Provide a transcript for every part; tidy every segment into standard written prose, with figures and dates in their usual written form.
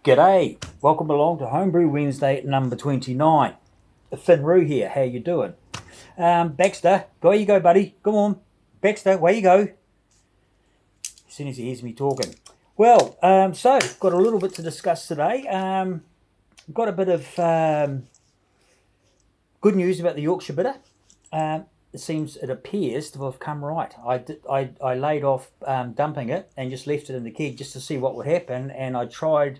G'day, welcome along to Homebrew Wednesday number 29. Finroo here, how you doing? Baxter, where you go, buddy? Come on, Baxter, where you go? As soon as he hears me talking. Well, so got a little bit to discuss today. Got a bit of good news about the Yorkshire bitter. It appears to have come right. I laid off dumping it and just left it in the keg just to see what would happen, and I tried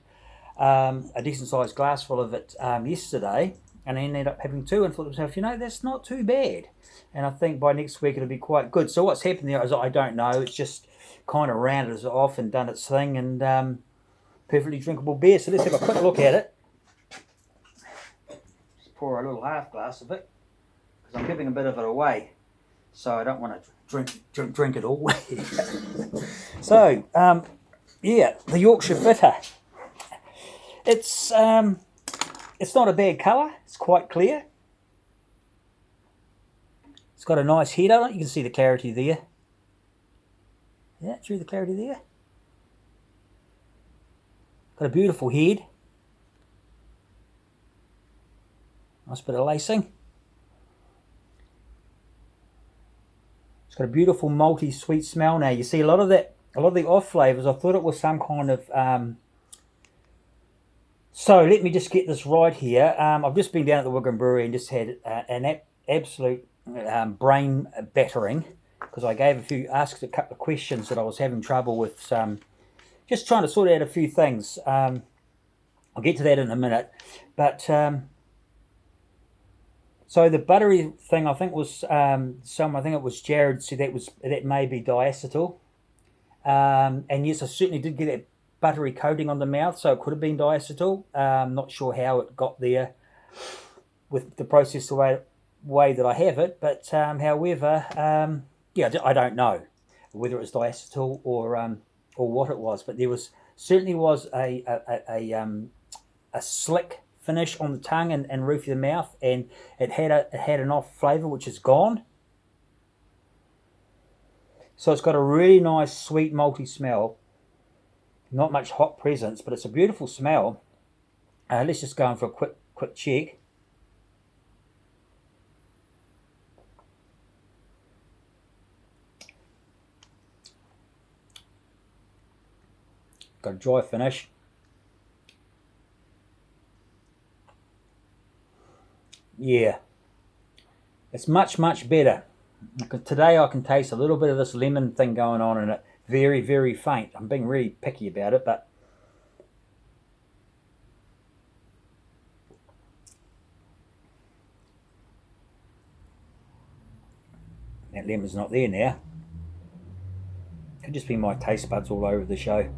a decent sized glass full of it yesterday, and I ended up having two and thought to myself, that's not too bad. And I think by next week it'll be quite good. So what's happened there is I don't know. It's just kind of rounded it off and done its thing, and perfectly drinkable beer. So let's have a quick look at it. Just pour a little half glass of it because I'm giving a bit of it away, so I don't want to drink it all. So yeah, the Yorkshire bitter. It's not a bad colour. It's quite clear. It's got a nice head on it. You can see the clarity there. Yeah, through the clarity there. Got a beautiful head. Nice bit of lacing. It's got a beautiful malty sweet smell now. You see a lot of the off flavours. I thought it was some kind of so let me just get this right here. I've just been down at the Wigram brewery and just had an absolute brain battering because I asked a couple of questions that I was having trouble with. Just trying to sort out a few things. I'll get to that in a minute. But so the buttery thing, I think was I think it was Jared said that may be diacetyl. And yes, I certainly did get that buttery coating on the mouth, so it could have been diacetyl. Not sure how it got there with the process the way that I have it, but however, I don't know whether it was diacetyl or what it was, but there certainly was a slick finish on the tongue and roof of the mouth, and it had an off flavour which is gone. So it's got a really nice sweet malty smell. Not much hop presence, but it's a beautiful smell. Let's just go in for a quick check. Got a dry finish. Yeah, it's much better. Today I can taste a little bit of this lemon thing going on in it. Very, very faint. I'm being really picky about it, but that lemon's not there now. Could just be my taste buds all over the show.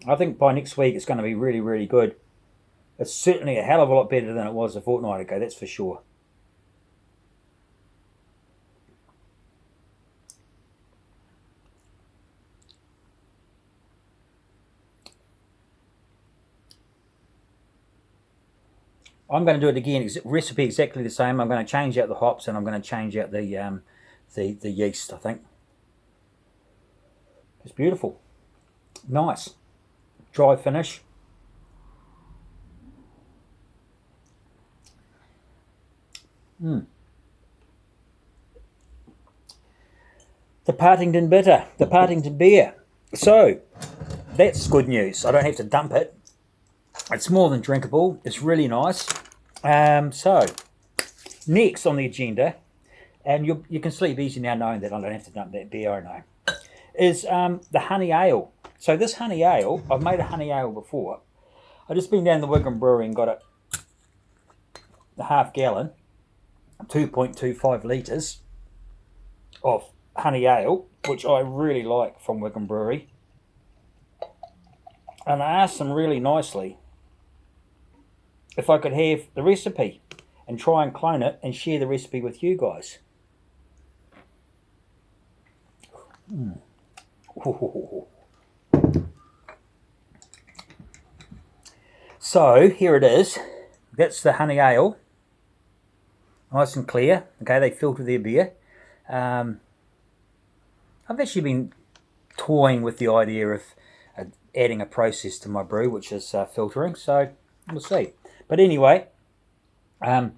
I think by next week it's going to be really, really good. It's certainly a hell of a lot better than it was a fortnight ago, that's for sure. I'm going to do it again. Recipe exactly the same. I'm going to change out the hops and I'm going to change out the yeast. I think it's beautiful, nice, dry finish. The Partington bitter, the Partington beer. So that's good news. I don't have to dump it. It's more than drinkable. It's really nice. So next on the agenda, and you can sleep easy now knowing that I don't have to dump that beer, I know, is the honey ale. So this honey ale, I've made a honey ale before. I've just been down the Wigram brewery and got a half gallon, 2.25 litres of honey ale, which I really like from Wigram brewery. And I asked them really nicely if I could have the recipe and try and clone it and share the recipe with you guys. So here it is. That's the honey ale. Nice and clear. Okay, they filter their beer. I've actually been toying with the idea of adding a process to my brew, which is filtering. So we'll see. But anyway, it's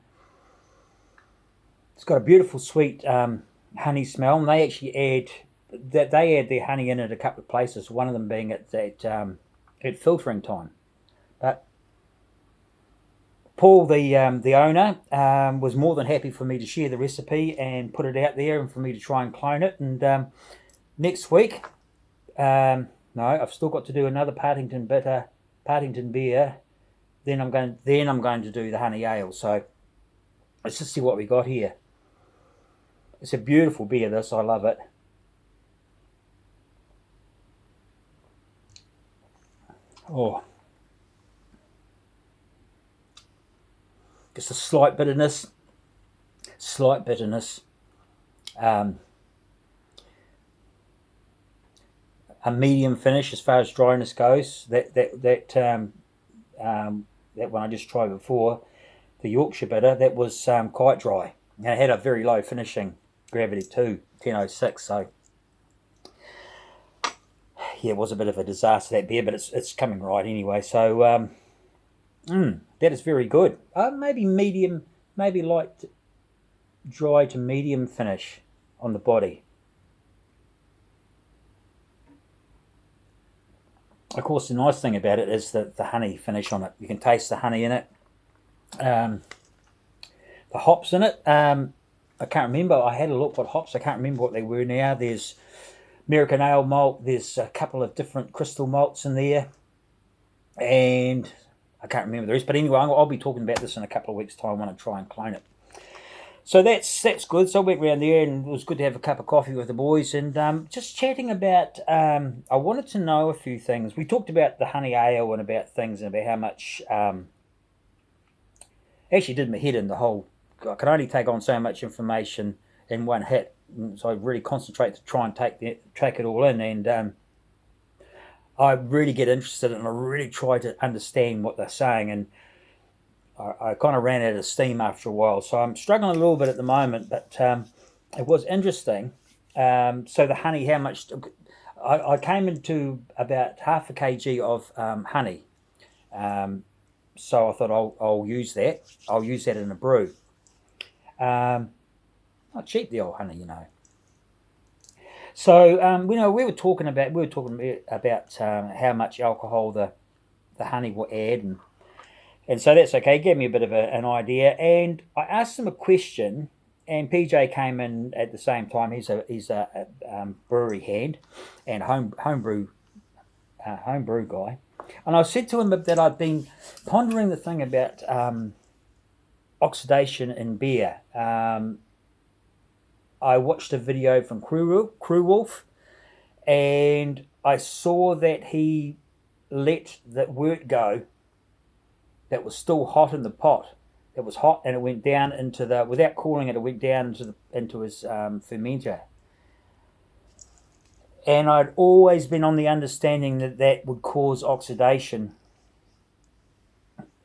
got a beautiful sweet honey smell, and they actually add their honey in at a couple of places. One of them being at filtering time. But Paul, the owner, was more than happy for me to share the recipe and put it out there, and for me to try and clone it. And next week, no, I've still got to do another Partington beer. Then I'm going to do the honey ale. So let's just see what we got here. It's a beautiful beer. This, I love it. Oh, just a slight bitterness. A medium finish as far as dryness goes. That one I just tried before, the Yorkshire bitter, that was quite dry. And it had a very low finishing gravity too, 1006. So yeah, it was a bit of a disaster, that beer, but it's coming right anyway. So that is very good. Maybe medium, maybe light dry to medium finish on the body. Of course, the nice thing about it is the honey finish on it. You can taste the honey in it. The hops in it, I can't remember. I had a look what hops. I can't remember what they were now. There's American ale malt. There's a couple of different crystal malts in there. And I can't remember the rest. But anyway, I'll be talking about this in a couple of weeks' time when I try and clone it. So that's good. So I went around there, and it was good to have a cup of coffee with the boys, and just chatting about, I wanted to know a few things. We talked about the honey ale and about things, and about how much, actually did my head in the whole, I could only take on so much information in one hit, so I really concentrate to try and take it all in, and I really get interested, and I really try to understand what they're saying, and I kind of ran out of steam after a while, so I'm struggling a little bit at the moment, but it was interesting. So the honey, how much, I came into about half a kg of honey, so I thought I'll use that. I'll use that in a brew. Not cheap, the old honey, you know. So we were talking about how much alcohol the honey will add, and so that's okay. It gave me a bit of an idea, and I asked him a question, and PJ came in at the same time. He's a brewery hand and homebrew guy, and I said to him that I'd been pondering the thing about oxidation in beer. I watched a video from Crew Wolf, and I saw that he let that wort go that was still hot in the pot. It was hot, and it went down into the, without cooling it, it went down into his fermenter. And I'd always been on the understanding that would cause oxidation.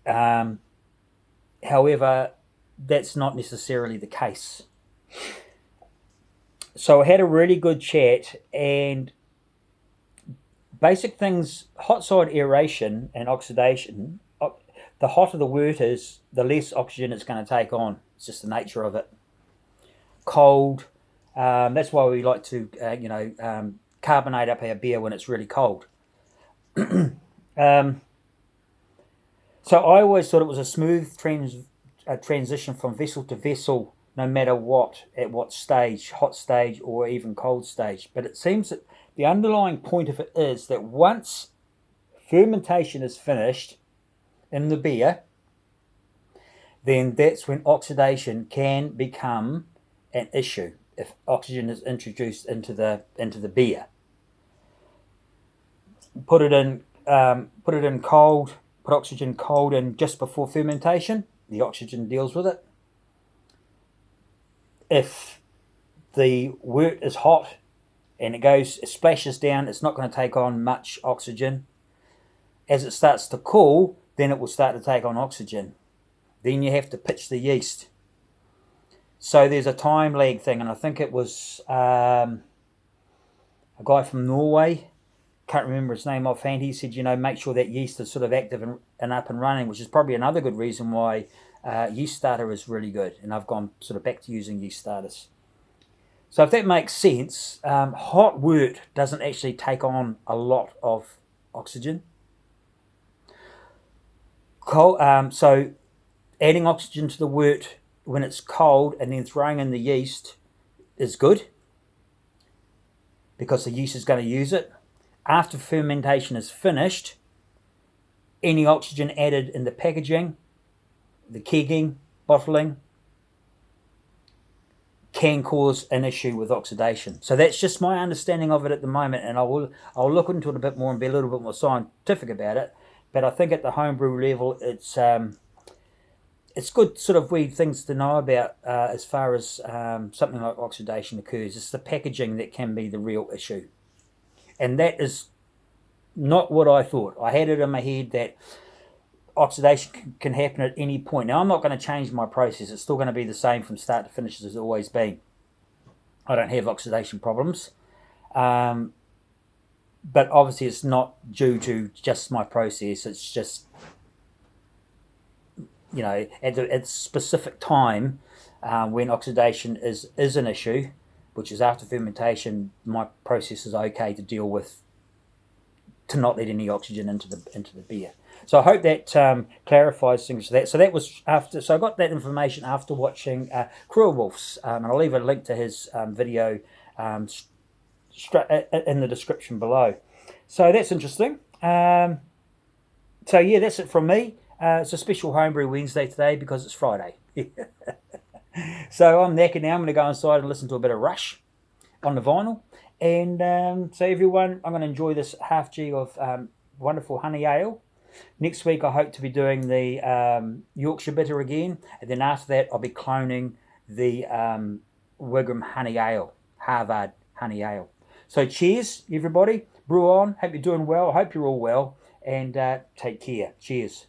However, that's not necessarily the case. So I had a really good chat, and basic things, hot side aeration and oxidation. The hotter the wort is, the less oxygen it's going to take on. It's just the nature of it. Cold, that's why we like to, carbonate up our beer when it's really cold. So I always thought it was a smooth transition from vessel to vessel, no matter what, at what stage, hot stage or even cold stage. But it seems that the underlying point of it is that once fermentation is finished in the beer, then that's when oxidation can become an issue if oxygen is introduced into the beer. Put it in cold, put oxygen cold in just before fermentation, the oxygen deals with it. If the wort is hot and it splashes down, it's not going to take on much oxygen. As it starts to cool, then it will start to take on oxygen. Then you have to pitch the yeast. So there's a time lag thing, and I think it was a guy from Norway can't remember his name offhand. He said, make sure that yeast is sort of active and up and running, which is probably another good reason why yeast starter is really good. And I've gone sort of back to using yeast starters. So if that makes sense, hot wort doesn't actually take on a lot of oxygen. So adding oxygen to the wort when it's cold and then throwing in the yeast is good because the yeast is going to use it. After fermentation is finished, any oxygen added in the packaging, the kegging, bottling, can cause an issue with oxidation. So that's just my understanding of it at the moment, and I'll look into it a bit more and be a little bit more scientific about it. But I think at the homebrew level, it's good sort of weird things to know about as far as something like oxidation occurs. It's the packaging that can be the real issue. And that is not what I thought. I had it in my head that oxidation can happen at any point. Now, I'm not going to change my process. It's still going to be the same from start to finish as it's always been. I don't have oxidation problems. But obviously it's not due to just my process. It's just, at a specific time when oxidation is an issue, which is after fermentation, my process is okay to deal with, to not let any oxygen into the beer. So I hope that clarifies things. So that was after. So I got that information after watching Cruel Wolf's, and I'll leave a link to his video in the description below. So that's interesting. So yeah, that's it from me. It's a special Homebrew Wednesday today because it's Friday. So I'm knackered now. I'm going to go inside and listen to a bit of Rush on the vinyl. And so everyone, I'm going to enjoy this half G of wonderful honey ale. Next week I hope to be doing the Yorkshire bitter again. And then after that I'll be cloning the Wigram honey ale, Harvard honey ale. So cheers everybody. Brew on. Hope you're doing well. I hope you're all well. And take care. Cheers.